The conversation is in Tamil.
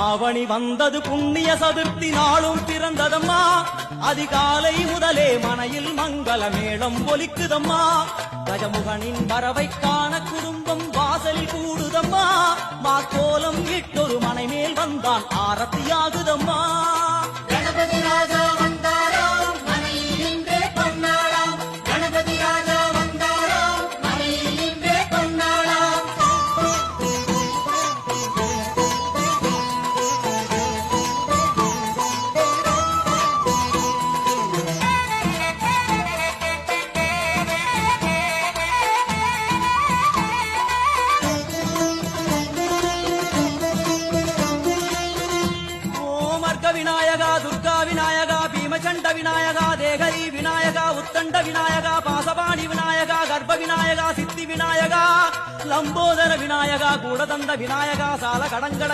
ஆவணி வந்தது புண்ணிய சதுர்த்தி நாளும் பிறந்ததம்மா அதிகாலை முதலே மனையில் மங்கள மேளம் ஒலிக்குதம்மா கஜமுகனின் வரவை காண குடும்பம் வாசலில் கூடுதம்மா மாக்கோலம் இட்டொரு மனை மேல் வந்தான் ஆரத்தியாகுதம்மா கணபதி ராஜா வந்தாராம் மனையில் இன்றே பொன்னாளாம் கணபதி ராஜா வந்தாராம் மனையில் இன்றே பொன்னாளாம் விநாயகா துர்கா விநாயகா பீமச்சண்ட விநாயகா தேகரி விநாயகா உத்தண்ட விநாயகா பாசபாணி விநாயகா கர்ப்ப விநாயகா சித்தி விநாயகா லம்போதர விநாயகா கூடதந்த விநாயகா சால கடங்கட